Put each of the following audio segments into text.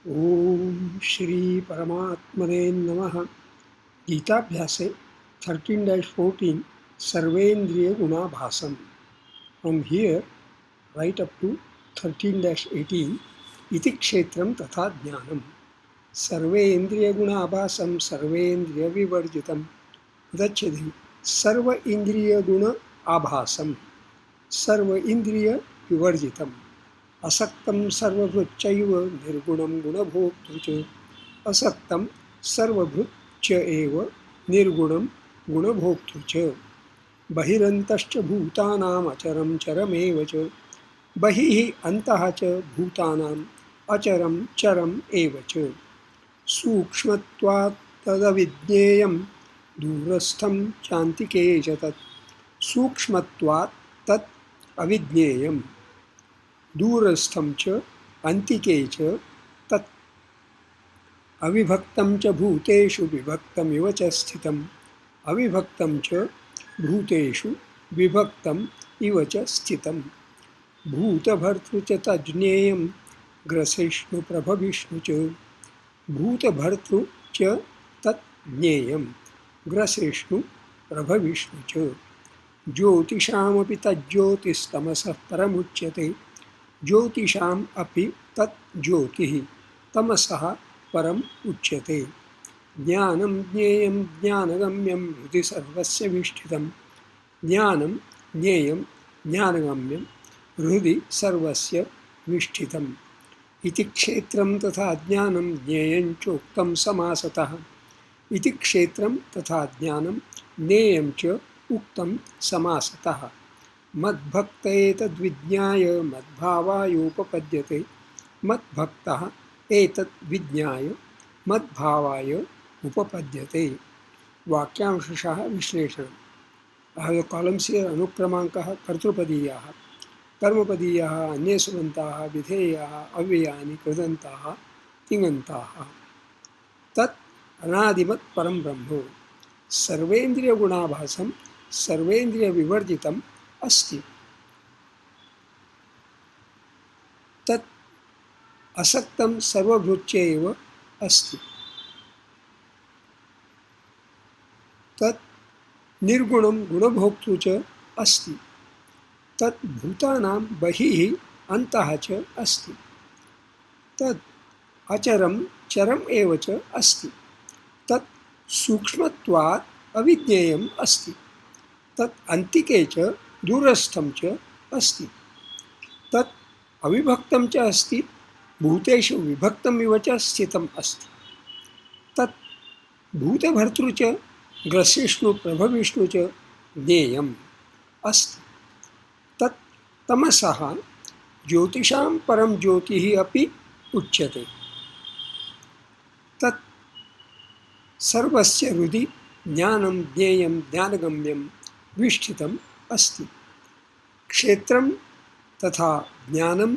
ओम श्री परमात्मने नमः। गीताभ्यासे 13-14 सर्वेन्द्रिय गुणाभासम. From here right up to 13-18 इति क्षेत्रम तथा ज्ञानम. सर्वेन्द्रिय गुणाभासम सर्वेन्द्रिय विवर्जितम गच्छति. सर्व इंद्रिय गुण आभासम सर्व इंद्रिय विवर्जितम असक्तं सर्वभृच्चैव निर्गुणं गुणभोक्तृ च असक्तं सर्वभृच्च एव निर्गुणं गुणभोक्तृ च बहिरन्तश्च भूतानाम् अचरं चरमेव च बहिः अन्तः च भूतानाम् अचरं चरम् एव च सूक्ष्मत्वात् तदविज्ञेयं दूरस्थं चान्तिके च तत् सूक्ष्मत्वात् तत् अविज्ञेयम् दूरस्थं च अन्तिके च तत् अविभक्तं च भूतेषु विभक्तमिव च स्थितम् अविभक्तं च भूतेषु विभक्तम् इव च स्थितम् भूतभर्तृ च तज्ज्ञेयं ग्रसिष्णुप्रभविष्णु च भूतभर्तृ च तत् ज्ञेयं ग्रसिष्णुप्रभविष्णु च ज्योतिषामपि तज्ज्योतिस्तमसः परमुच्यते ज्योतिषाम् अपि तत् ज्योतिः तमसः परम् उच्यते ज्ञानं ज्ञेयं ज्ञानगम्यं हृदि सर्वस्य विष्ठितं ज्ञानं ज्ञेयं ज्ञानगम्यं हृदि सर्वस्य विष्ठितम् इति क्षेत्रं तथा ज्ञानं ज्ञेयं चोक्तं समासतः इति क्षेत्रं तथा ज्ञानं ज्ञेयं च उक्तं समासतः मद्भक्त एतद्विज्ञाय मद्भावायोपपद्यते मद्भक्तः एतत् विज्ञाय मद्भावाय उपपद्यते. वाक्यांशः विश्लेषणम्. I have columns here. अनुक्रमाङ्कः कर्तृपदीयाः कर्मपदीयाः अन्ये सुबन्ताः विधेयाः अव्ययानि कृदन्ताः तिङन्ताः. तत् अनादिमत् परं ब्रह्म सर्वेन्द्रियगुणाभासं सर्वेन्द्रियविवर्जितम् अस्ति. तत् असक्तं सर्वभृच्च एव अस्ति. तत् निर्गुणं गुणभोक्तृ च अस्ति. तत् भूतानां बहिः अन्तः च अस्ति. तत् अचरं चरम् एव च अस्ति. तत् सूक्ष्मत्वात् अविज्ञेयम् अस्ति. तत् अन्तिके च दूरस्थं च अस्ति. तत् अविभक्तं च अस्ति. भूतेषु विभक्तमिव च स्थितम् अस्ति. तत् भूतभर्तृ च ग्रसिष्णुप्रभविष्णु च ज्ञेयम् अस्ति. तत् तमसः ज्योतिषां परं ज्योतिः अपि उच्यते. तत् सर्वस्य हृदि ज्ञानं ज्ञेयं ज्ञानगम्यं विष्ठितम् अस्ति. क्षेत्रं तथा ज्ञानं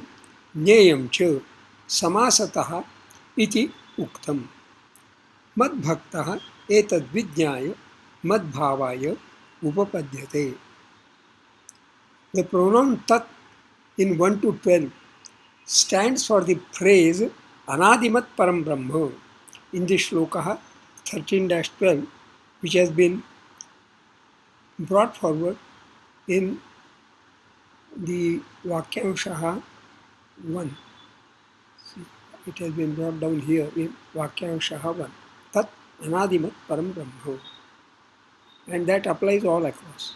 ज्ञेयं च समासतः इति उक्तम्. मद्भक्तः एतद्विज्ञाय मद्भावाय उपपद्यते. The pronoun tat in 1 to 12 stands for the phrase Anadimat Param Brahma in the shloka 13-12, which has been brought forward in the Vakyanshaha 1. See, it has been brought down here in Vakyanshaha 1. Tat Anadimat Param Brahma. And that applies all across.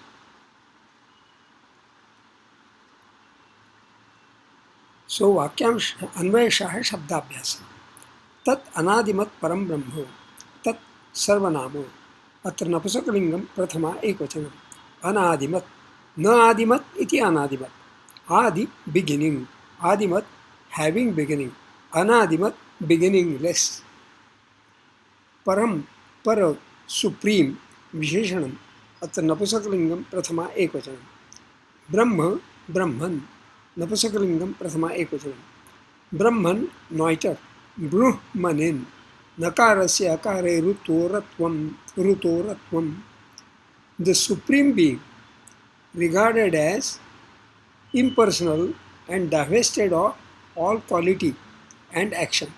So Vakyamsh Anvayashaha Shabdabhyasa. Tat Anadimat Param Brahma. Tat Sarvanamo. Atra Napusakalingam Prathama Ekvachanam. Anadimat. Na Adimat iti Anadimat. Adi beginning. Adimat having beginning. Anadimat beginningless. Param para supreme Visheshanam. Atra Napusakalingam Prathama Ekvachanam. Brahma Brahman. Napusakalingam Prathama Ekvachanam. Brahman Noitar. Brahmanin. Nakarasya akare rutoratvam. The Supreme Being, regarded as impersonal and divested of all quality and action.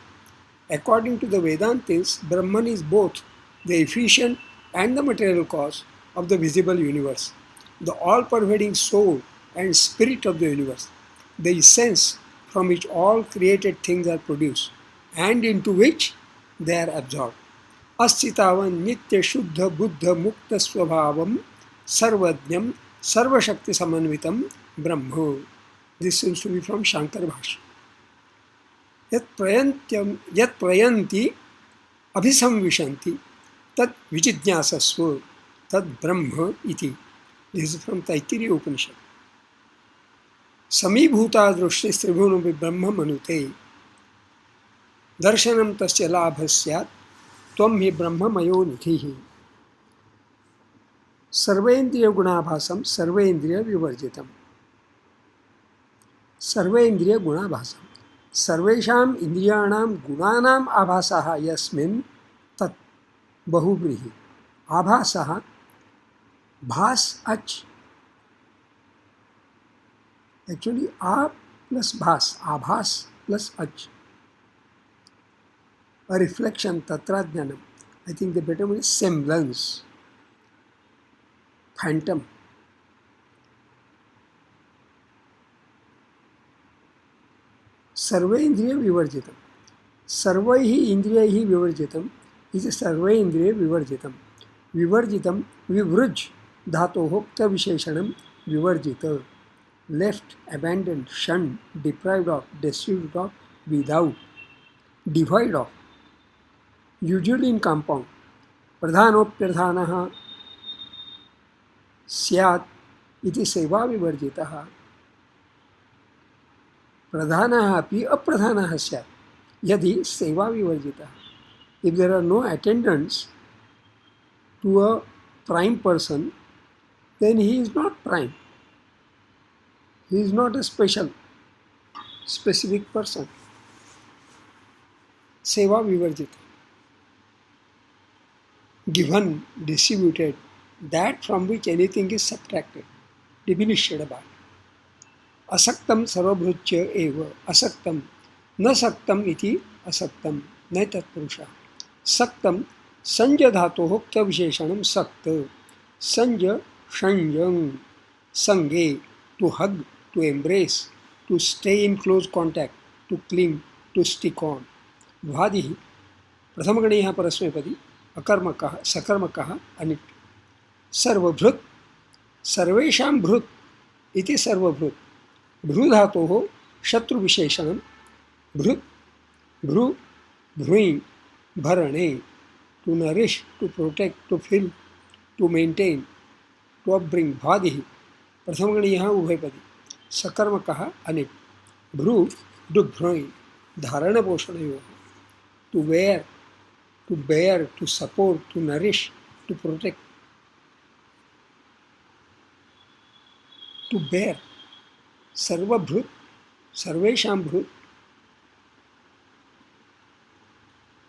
According to the Vedantis, Brahman is both the efficient and the material cause of the visible universe, the all-pervading soul and spirit of the universe, the essence from which all created things are produced and into which they are absorbed. अस्थितावन नित्य शुद्ध बुद्ध मुक्त स्वभावम सर्वज्ञम सर्वशक्ति समन्वितम ब्रह्म. This seems to be from Shankar Bhashya. यत् प्रयन्ति अभिसंविशन्ति तत् विजिज्ञासस्व तत् ब्रह्म इति. This is from Taittiriya Upanishad. समीभूता दृष्टिस्त्रिभुवनमपि ब्रह्म मनुते दर्शनं तस्य लाभः स्यात् त्वं हि ब्रह्ममयो निधिः. सर्वेन्द्रिय गुणाभासम सर्वेन्द्रिय विवर्जितम. सर्वेन्द्रिय गुणाभासम सर्वेषाम् इंद्रियाणां गुणानाम् आभासः यस्मिन् तत् बहुव्रीहि. आभासः भास अच. एक्चुअली आ प्लस भास, आभास प्लस अच. A reflection, tatrajnanam. I think the better word is semblance, phantom. Sarva indriya vivarjitam. Sarvaihi indriyaihi vivarjitam is sarva indriya vivarjitam. Vivarjitam, vivruj, dhatoho kta visheshanam vivarjita. Left, abandoned, shunned, deprived of, destitute of, without, devoid of. Usually in compound. प्रधानोप्यर्थानः स्यात् इति सेवा विवर्जितः. प्रधानः अपि अप्रधानः स्यात् यदि सेवा विवर्जितः. If there are no attendants to a prime person, then he is not prime. He is not a specific person. Seva vivarjita. Given, distributed, that from which anything is subtracted, diminished about. Asaktam sarvabhruchya eva. Asaktam. Na saktam iti asaktam. Na tat purusha. Saktam sanja dhatoho kya visheshanam sakta. Sanja shanjang. Sange. To hug, to embrace, to stay in close contact, to cling, to stick on. Bhadihi. Prathamagadiha parasmepadi. अकर्मकः सकर्मकः अनिट्. सर्वभृत् सर्वेषां भृत् इति सर्वभृत्. भ्रू धातोः शत्रुविशेषणं भृत् भ्रू भ्रूयि भरणे. To nourish, to protect, to fill, to maintain, to upbring. भादिः प्रथमगणीयः उभयपदी. सकर्मकः अनिट्. भ्रू डुभ्रूयि धारणपोषणयोः. To bear, to bear, to support, to nourish, to protect, to bear. Sarva bhrut, sarvesham bhrut.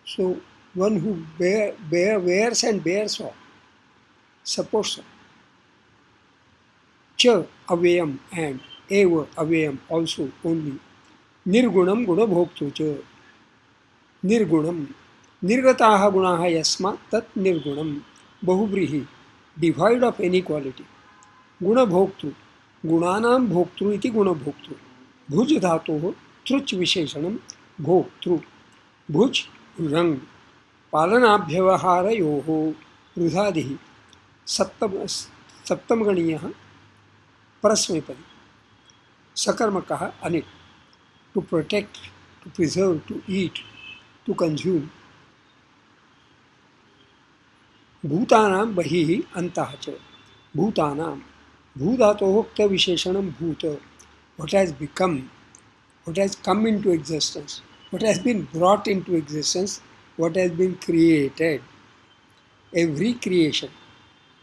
So one who wears and bears all, supports all. Cha avyam and eva avyam also only. Nirgunam guna bhoktru cha. Nirgunam. Nirgataha gunaha yasma tat nirgunam. Bahubrihi. Devoid of any quality. Guna bhoktru. Gunanam bhoktru iti guna bhoktru. Bhuj dhatoho truch visheshanam bhoktru. Bhuj rang. Palanabhyavaharayoho rudhadihi. Saptamganiyah parasmepadi. Sakarmakaha anit. To protect, to preserve, to eat, to consume. Bhutanam bahihi antaha. Bhutanam. Bhudhatoho kta visheshanam bhuta. What has become, what has come into existence, what has been brought into existence, what has been created. Every creation,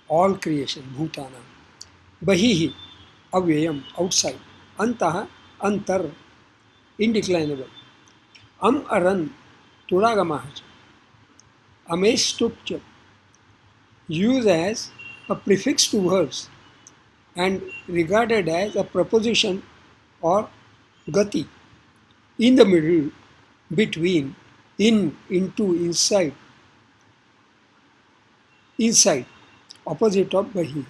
all creation, bhutanam. Bahihi, avyayam, outside. Antaha, antar, indeclinable. Aran, tudagamaha. Amestupcha. Used as a prefix to words and regarded as a preposition or gati. In the middle, between, in, into, inside, opposite of bahi.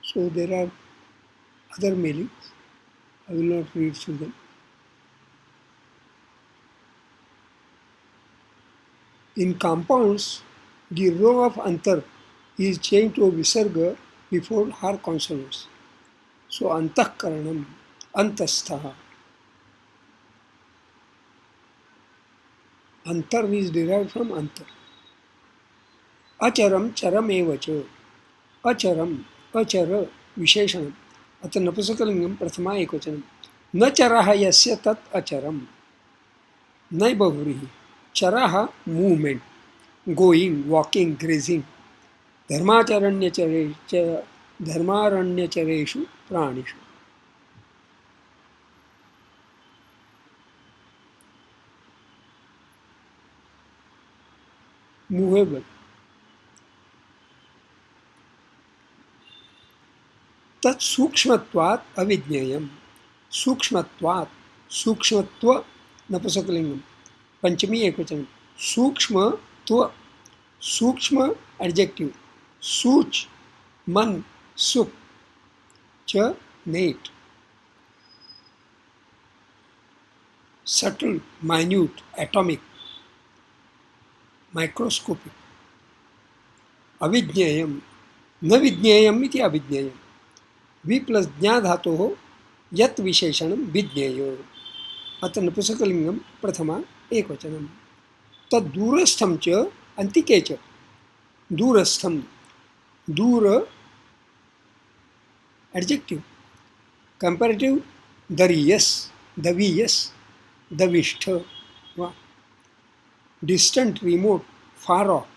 So there are other meanings. I will not read through them. In compounds, the row of antar is changed to a visarga before her consonants. So antakaranam, antastha. Antar is derived from antar. Acharam charam evacha. Acharam, achara, visheshanam. Ata napusakalingam prathama ekvachanam. न चरः यस्य तत् अचरम न बहुव्रीहि चरः movement going walking grazing धर्मारण्यचरेषु प्राणिषु movable तत् सूक्ष्मत्वात् अविज्ञेयम् सूक्ष्मत्वात् सूक्ष्मत्व नपुंसकलिंगम पंचमी एकवचन सूक्ष्मत्व सूक्ष्म एडजेक्टिव सूच मन सुख च net subtle minute atomic microscopic अविज्ञेयम न विज्ञेयम इति अविज्ञेयम वि प्लस ज्ञा धातोः यत् विशेषणं विज्ञेयो अत्र नपुंसकलिंगम प्रथमा एकवचनम तद्दूरस्थं च अन्तिके च दूरस्थं दूर एडजेक्टिव कंपैरेटिव दरियस दवीयस दविष्ठ वा distant remote far of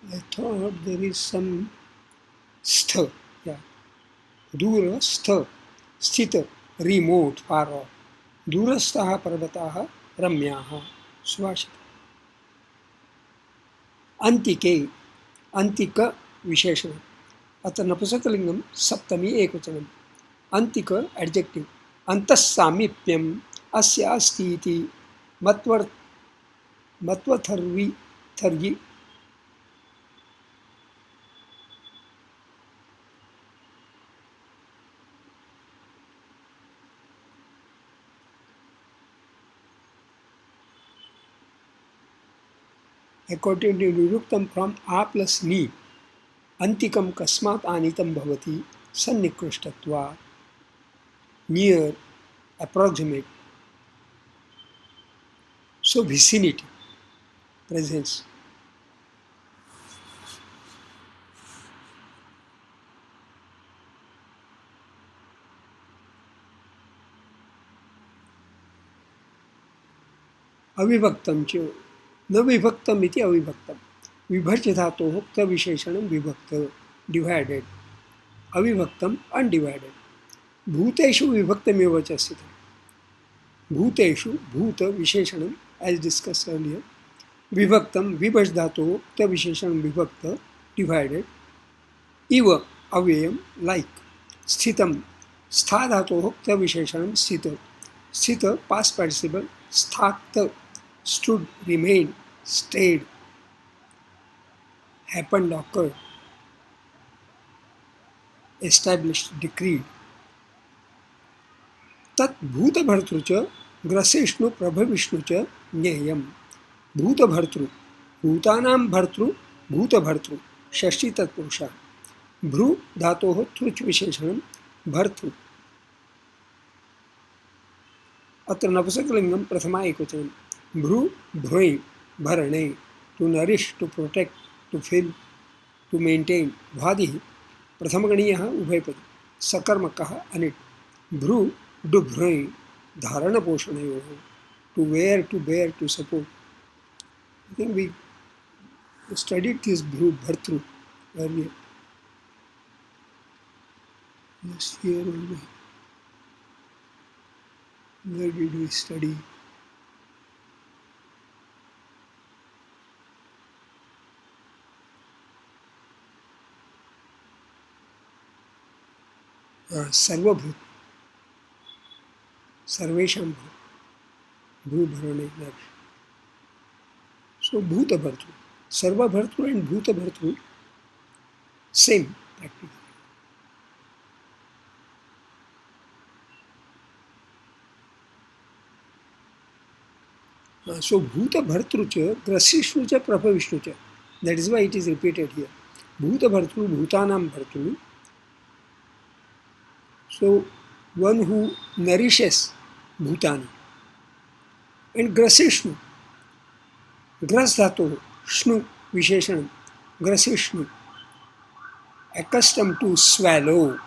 I thought there is some stha, yeah. दूरस्थ स्थित रिमोट फार ऑफ दूरस्थः पर्वताः रम्याः सुभाषित अंतिके अंतिक विशेषण अत्र नपुंसकलिंगम सप्तमी एकवचनम अंतिक एडजेक्टिव अंतस्सामीप्यम अस्य अस्ति इति मत्वथर्वी थर्यि according to निरुक्तम फ्रॉम आ प्लस नी अंतिकम कस्मात् आनीतम भवति सन्निकृष्टत्वात् near approximate so vicinity presence अविभक्तं च न विभक्तम इति अविभक्तम विभज्य धातोः उक्त विशेषणं विभक्त डिवाइडेड अविभक्तम अनडिवाइडेड भूतेषु विभक्तमेव च स्थितम् भूतेषु भूत विशेषणं एज डिस्कस अर्लियर विभक्तम विभज धातोः उक्त विशेषणं विभक्त डिवाइडेड इव अव्ययम लाइक स्थितम स्था धातोः उक्त विशेषणं स्थित स्थित पास्ट पार्टिसिपल स्थात stood, remained, stayed, happened, occurred, established, decreed. तत् भूतभर्तृ च ग्रसेष्णु प्रभविष्णु च ज्ञेयम् भूतभर्तृ भूतानां भर्तृ भूतभर्तृ षष्ठी तत्पुरुषः भ्रू धातोः तृच् विशेषणं भर्तृ अत्र नपुंसकलिंगं प्रथमा एकवचनं भ्रू भ्रूइ भरणे to nourish to protect to fill to maintain भ्वादिः प्रथमगणीयः उभयपदी सकर्मकः अनिट् भ्रू डु भ्रूइ धारणपोषणयोः to bear to bear to support I think we studied this भ्रू भर्तृ earlier yes here only where did we study सर्वभूत, सर्वेषां भूत, भूभरणे नर. So bhuta bhartru, sarva bhartru and bhuta bhartru, same practically. So bhuta bhartru cha grasishnu cha prabhavishnu cha. That is why it is repeated here. Bhuta bhartru, bhutanam bhartru. So one who nourishes bhutani. And grasishnu, gras dhatu, shnu visheshanam, grasishnu, accustomed to swallow.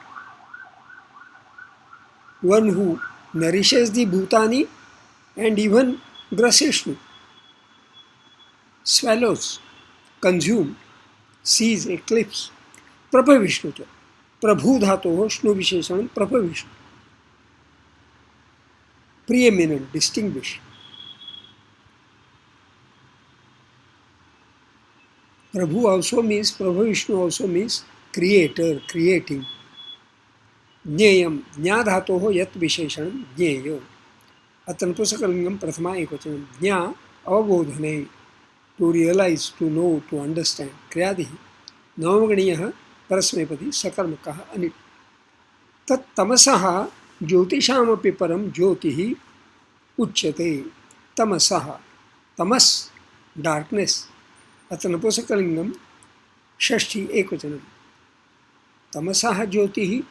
One who nourishes the bhutani and even grasishnu, swallows, consume, sees, eclipse. प्रभविष्णु च प्रभु धातु श्नु विशेषण प्रभविष्णु preeminent, distinguished. Prabhu also means, Prabhu Vishnu also means creator, creating. Jneyam, jna dhatoho yat visheshanam jneyo. Atanapusakalingam prathama ekvachanam. Jna, avabodhane, to realize, to know, to understand. Kriyadihi, navamaganiyaha parasmepadi sakarmakaha anit. Tat tamasaha jyotishamapi param jyotihi uchyate. Tamasaha, tamas, darkness. अतनपुसकलिंगम षष्ठी एकवचनम. तमसः ज्योतिः,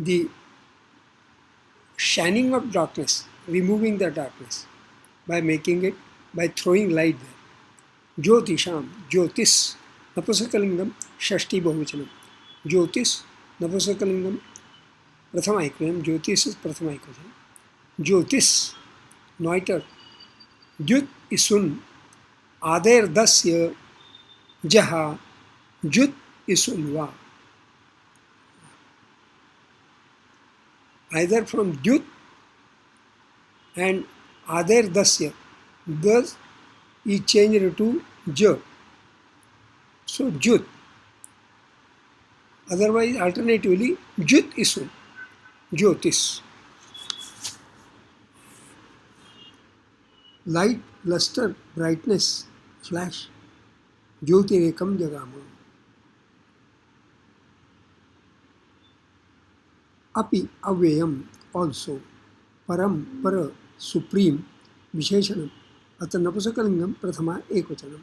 the shining of darkness, removing the darkness by making it, by throwing light there. Jyotisham, jyotis, नपुसकलिंगम षष्ठी बहुवचनम. ज्योतिष नपुसकलिंगम प्रथमा एकवचनम. ज्योतिष प्रथमा एकवचनम. ज्योतिष नॉइटर. द्युत इसुन आदेर दस्य जहा जुत इसुनवा. Either from Dyut and Ader Dasya, thus is changed to J. So Jut. Otherwise, alternatively, Jut Isun, Jyotis. Light, luster, brightness, flash. Jyotirekam Jagama. Api avyayam also. Param, para, supreme, visheshanam. Ata napusakalingam prathama ekvachanam.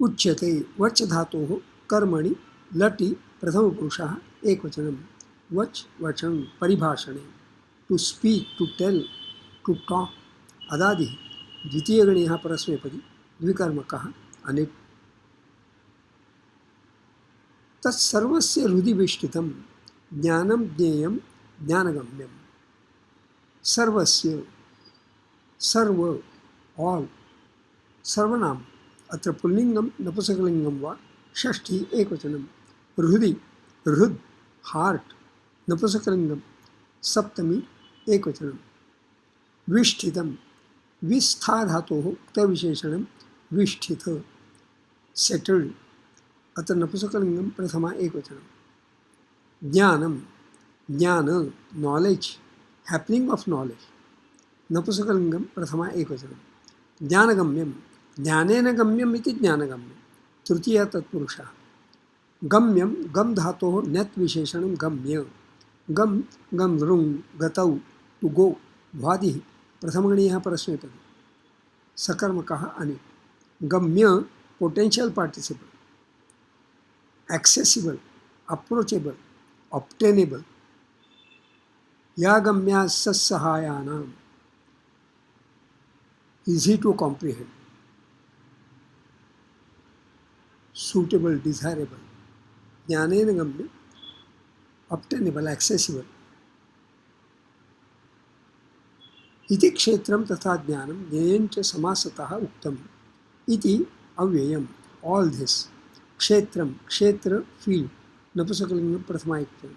Uchyate vach dhatoho karmani lati prathama purushaha ekvachanam. Vach, vacham, paribhashane. To speak, to tell, to talk. Adadi. Dvitiya ganeha parasmepadi. Dvikarmakaha anit. Tat sarvasya hrudi vishtitam. ज्ञानम ज्ञेयम ज्ञानगम्यम. सर्वस्य, सर्व, all, सर्वनाम. अत्र पुल्लिंगम नपुंसकलिंगम वा षष्ठी एकवचनम. हृदि, हृद, heart, नपुंसकलिंगम सप्तमी एकवचनम. विष्ठितम, विस्था धातोः क्तविशेषणम विष्ठित, settled. अत्र नपुंसकलिंगम प्रथमा एकवचनम. ज्ञानम, ज्ञान, नॉलेज, हैपनिंग ऑफ नॉलेज. नपुंसकलिंगम प्रथमा एकवचनम. ज्ञानगम्यम, ज्ञानेन गम्यम इति ज्ञानगम्यम. तृतीया तत्पुरुषः. गम्यम, गम धातोः ण्यत् विशेषणं गम्य. गम, गम रुंग, गतौ, टू गो. भ्वादिः प्रथमगणीयः परस्मैपदी. सकर्मकः अनि. गम्य potential participle. Accessible, approachable, obtainable. Yagamya sasahayanam. Easy to comprehend. Suitable, desirable. Jnanena gamya. Obtainable, accessible. Iti kshetram tatha jnanam jnyencha samasataha uktam. Iti avyayam. All this. Kshetram, kshetra, field. नपुंसकलिंगम प्रथमा एकवचन.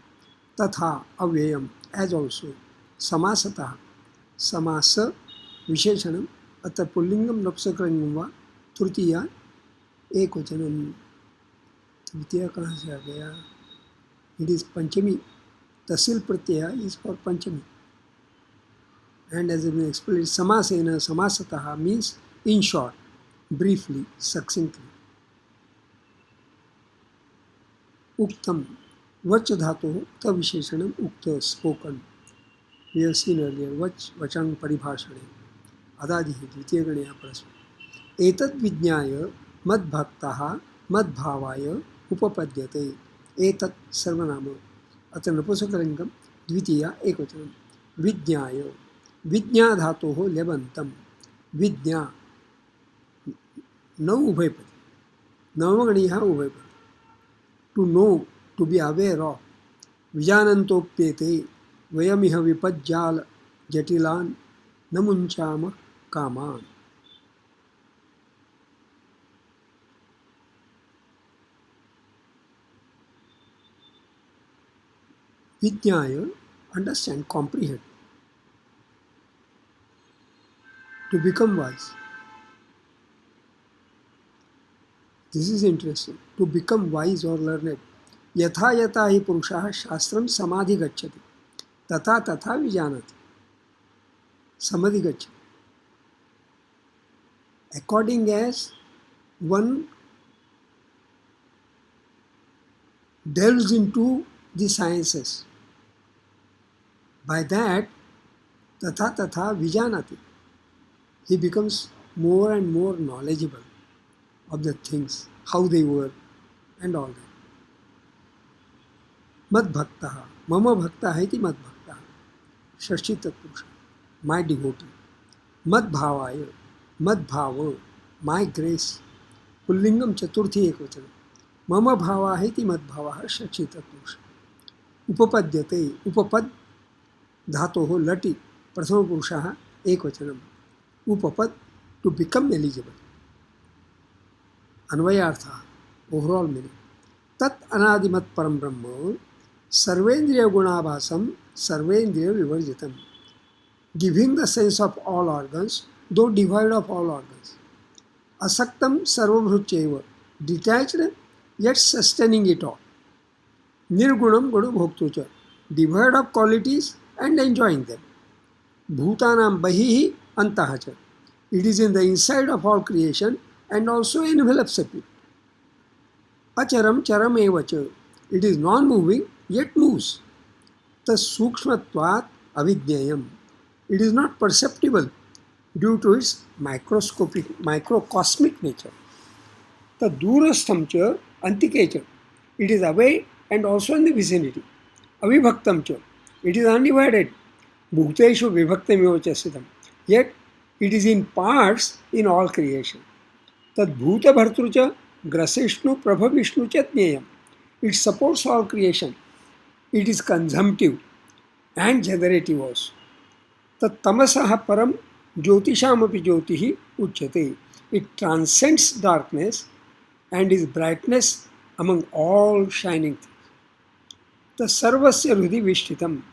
तथा अव्ययम, as also. समासतः, समास विशेषणम. अतः पुल्लिंगम नपुंसकलिंगम वा तृतीया एकवचनम. तृतीया कहाँ से आ गया? It is Panchami. Tasil Pratyaya is for Panchami. And as I will explain, Samasena Samasataha means in short, briefly, succinctly. Uktam, Vach dhatu, ta visheshanam ukta, spoken. We have seen earlier, Vach, Vachang Paribhashane, Adadihi, Dvitiyaganya Parasma. Etat Vijnaya, Mad Bhaktaha, Mad Bhavaya, Upapadyate. Etat Sarvanama. Atra Napusakalingam, Dvitiya, Ekvachanam. Vijnaya. Vijna dhatoho lebantam. Vijna. No ubhaypati. Navagadiha ubhaypati. To know, to be aware of. Vijanantopyete. Vayamiha vipajjala jatilan namunchama kaman. Vijnaya, understand, comprehend. To become wise. This is interesting. To become wise or learned. Yatha yatha hi purushaha shastram samadhi gacchati. Tatha tatha vijanati. Samadhi gacchati. According as one delves into the sciences, by that tatha tatha vijanati. He becomes more and more knowledgeable of the things, how they work, and all that. Mad bhaktaha, mama bhakta haiti mad bhaktaha, Shashti Tatpurusha, my devotee. Mad bhavaya, mad bhava, my grace. Pullingam chaturthi ekvachanam. Mama bhava haiti mad bhava, Shashti Tatpurusha. Upapadyate, upapad dhatoho lati, prathama purushaha ekvachanam. Upapad, to become eligible. Anvayartha, overall meaning. Tat anadimat param brahma, sarvendriya gunabhasam, sarvendriya vivarjitam. Giving the sense of all organs, though devoid of all organs. Asaktam sarvabhrucheva, detached yet sustaining it all. Nirgunam guna bhoktucha, devoid of qualities and enjoying them. Bhutanam bahihi antahacha. It is in the inside of all creation and also envelops it. Acharam charam evacha. It is non-moving yet moves. Tas sukshmatvat avidnyayam. It is not perceptible due to its microcosmic nature. The durastham cha antikecha. It is away and also in the vicinity. Avibhaktam cha. It is undivided. Bhuteshu vibhaktam yochasitam. Yet it is in parts in all creation. Tad bhuta bhartrucha graseshnu prabha vishnu chatneyam. It supports all creation. It is consumptive and generative also. Tad tamasaha param jyotishamapi jyotihi uchyate. It transcends darkness and is brightness among all shining things. The sarvasya hrudi vishtitam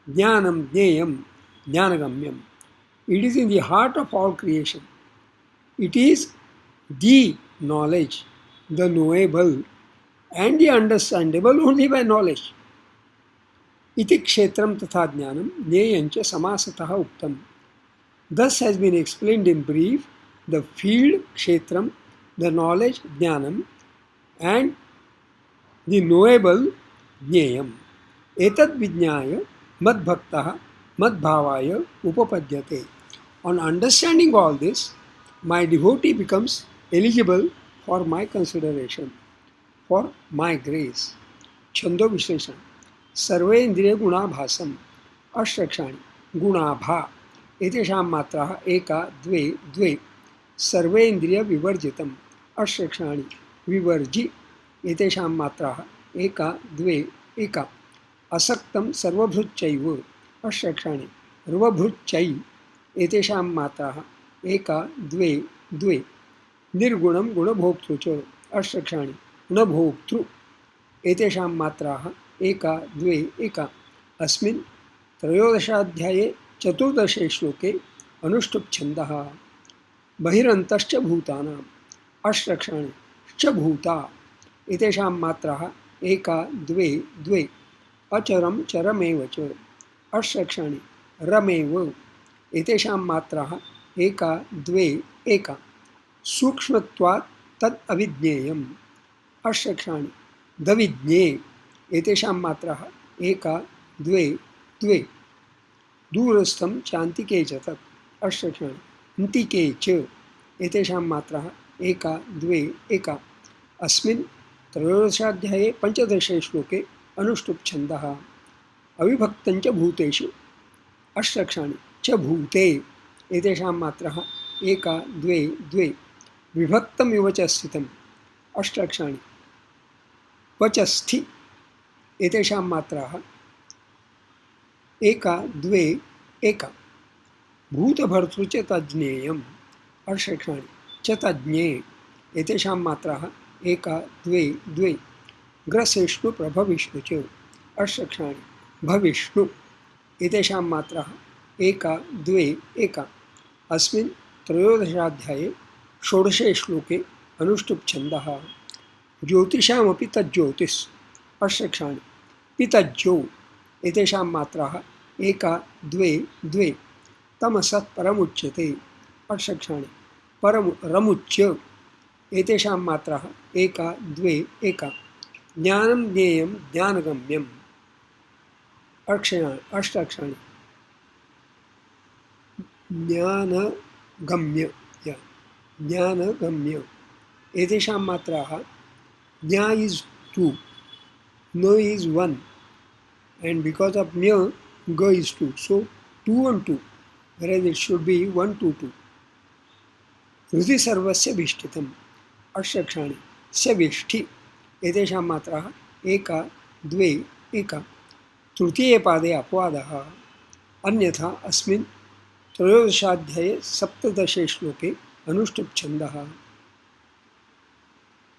jnanam jneyam jnanagamyam. It is in the heart of all creation. It is the knowledge, the knowable, and the understandable only by knowledge. Iti kshetram tatha jnanam jneyancha samasataha uktam. Thus has been explained in brief the field, kshetram, the knowledge, jnanam, and the knowable, jneyam. Etat vijnaya mad bhaktaha mad bhavaya upapadyate. On understanding all this, my devotee becomes eligible for my consideration, for my grace. Chando Vishleshana. Sarve indriya gunabhasam ashrakshani gunabha etesham matraha eka dve dve sarve indriya vivarjitam ashrakshani vivarji etesham matraha eka dve eka asaktam sarvabhruchaiva ashrakshani rvabhruchai etesham matraha eka dve dve निर्गुणम गुणभोक्तृ च अष्टक्षाणि न भोक्तृ एतेषां मात्राः एका द्वे एका अस्मिन् त्रयोदशाध्याये चतुर्दशे श्लोके अनुष्टुप् छन्दः बहिरन्तश्च भूतानाम् अष्टक्षाणि च भूता एतेषां मात्राः एका द्वे द्वे अचरं चरमेव च अष्टक्षाणि रमेव एतेषां मात्राः एका द्वे एका सूक्ष्मत्वात् तद् अविज्ञेयम् अष्टक्षाणि दविज्ञे एतेषां मात्राः एका द्वे द्वे दूरस्थं चान्तिके च तत् अष्टक्षाणि अन्तिके च एतेषां मात्राः एका द्वे एका अस्मिन् त्रयोदशाध्याये पञ्चदशे श्लोके अनुष्टुप् छन्दः अविभक्तञ्च भूतेषु अष्टक्षाणि च भूते एतेषां मात्राः एका द्वे द्वे विभक्तमिव च स्थितम् अष्टक्षाणि वचस्थि एतेषां मात्राः एका द्वे एका भूतभर्तृ च तज्ज्ञेयम् अष्टक्षाणि च तज्ज्ञे एतेषां मात्राः एका द्वे द्वे ग्रसेष्णु प्रभविष्णु च अष्टक्षाणि भविष्णु एतेषां मात्राः एका द्वे एका अस्मिन् त्रयोदशाध्याये षोडशे श्लोके अनुष्टुप् छन्दः ज्योतिषामपि तज्ज्योतिस् अष्टक्षाणि पितज्जो एतेषां मात्राः एका द्वे द्वे तमसः परमुच्यते अष्टक्षाणि रमुच्य एतेषां मात्राः एका द्वे एका ज्ञानं ज्ञेयं ज्ञानगम्यम् अष्टाक्षाणि ज्ञानगम्य ज्ञानगम्य एतेषां मात्राः ज्ञा इज 2 न is 1 and because of nya ga is 2 so 2 and 2 whereas it should be 1 2 2 हृदि सर्वस्य विष्ठितम् अष्टक्षाणि स्य विष्ठि एतेषां मात्राः एका द्वे एका तृतीये पादे अपवादः अन्यथा अस्मिन् त्रयोदशाध्याये सप्तदशे श्लोके अनुष्टुप् छन्दः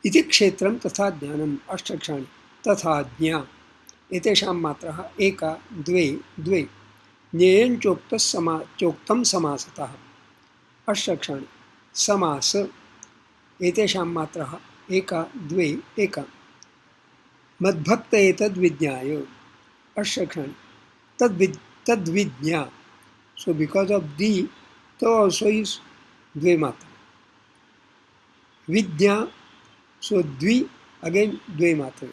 इति क्षेत्रं तथा ज्ञानम् अष्टक्षाणि तथा ज्ञा एतेषां मात्राः एका द्वे द्वे ज्ञेयं चोक्तं समासतः अष्टक्षाणि समास एतेषां मात्राः एका द्वे एका मद्भक्त एतद्विज्ञाय अष्टक्षाणि तद्विज्ञा so because of the also is dve matra vidya so dvi again dve matra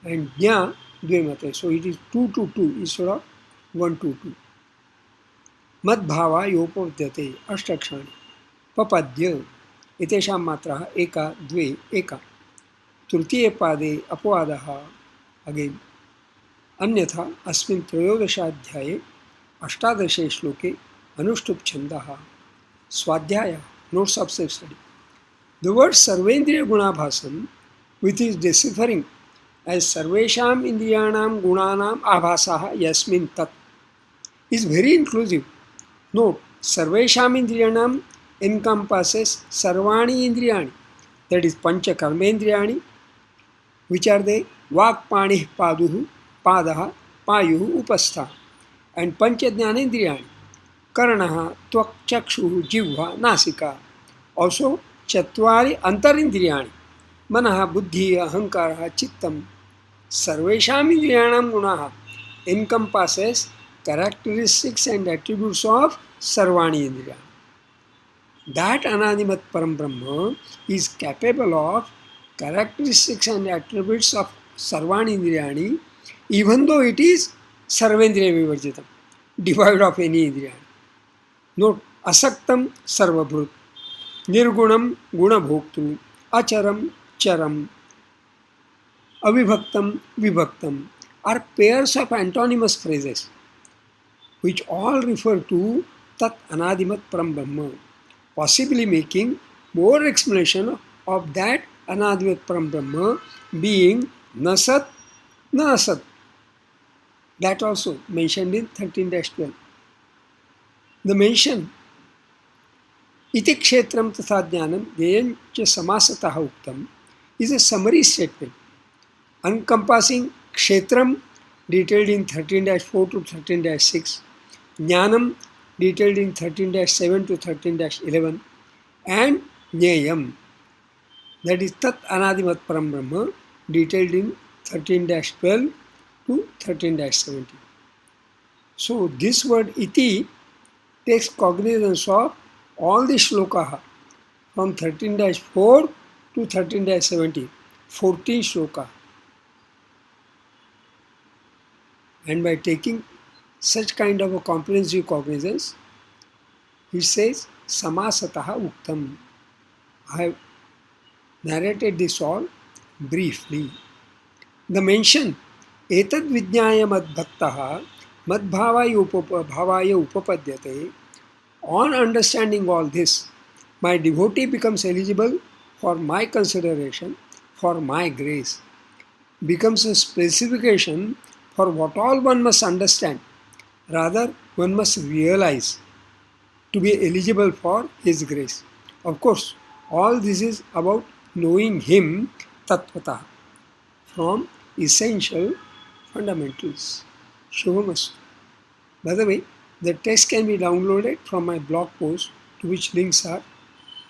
and jna dve matra so it is 2 to 2 instead of 1 to 2 मद्भावा योपपद्यते अष्टक्षाणि पपद्य एतेषां मात्राः एका द्वे एका तृतीये पादे अपवादः अगेन अन्यथा अस्मिन् त्रयोदशाध्याये अष्टादशे श्लोके अनुष्टुप् छन्दः स्वाध्याय notes of self study the word सर्वेन्द्रिय गुणाभासम which is deciphering as सर्वेषाम् इंद्रियाणां गुणानाम् आभासः यस्मिन् तत् is very inclusive. Note, सर्वेषाम् इंद्रियाणां encompasses सर्वाणि इंद्रियाणि, that is punch कर्मेन्द्रियाणि, which are they वाक् पाणिः पादुः पादः पायुः उपस्थः, and पंच ज्ञानेन्द्रियाणि कर्णः त्वक् चक्षुः जिह्वा नासिका, also चत्वारि अंतरिन्द्रियाणि मनः बुद्धिः अहंकारः चित्तम्. सर्वेषाम् इंद्रियाणां गुणाः encompasses characteristics and attributes of सर्वाणि इंद्रियाणि. That Anadimat Param Brahma is capable of characteristics and attributes of Sarvani Indriyani, even though it is Sarvendriya Vivarjitam, devoid of any Indriyani. Note, Asaktam Sarvabhrut, Nirgunam Gunabhoktru, Acharam Charam, Avibhaktam Vibhaktam are pairs of antonymous phrases which all refer to Tat Anadimat Param Brahma, possibly making more explanation of that Anadimat Param Brahma being Nasat, Nasat. That also mentioned in 13-12. The mention Iti Kshetram Tatha Jnanam Deyam Cha Samasatah Uktam is a summary statement encompassing Kshetram detailed in 13-4 to 13-6, Jnanam detailed in 13-7 to 13-11, and Jneyam, that is Tat Anadimat Param Brahma, detailed in 13-12 to 13-17. So this word iti takes cognizance of all the shloka from 13-4 to 13-17, 14 shloka. And by taking such kind of a comprehensive cognizance, he says, Samasataha Uktam. I have narrated this all briefly. The mention, Etad Vijnaya Madbhaktaha Madbhavaya Upapadyate. On understanding all this, my devotee becomes eligible for my consideration, for my grace. Becomes a specification for what all one must understand. Rather, one must realize to be eligible for His grace. Of course, all this is about knowing Him tattvata from essential fundamentals. Shubhamastu. By the way, the text can be downloaded from my blog post, to which links are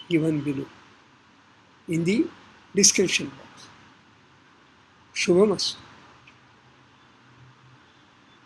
given below in the description box. Shubhamastu.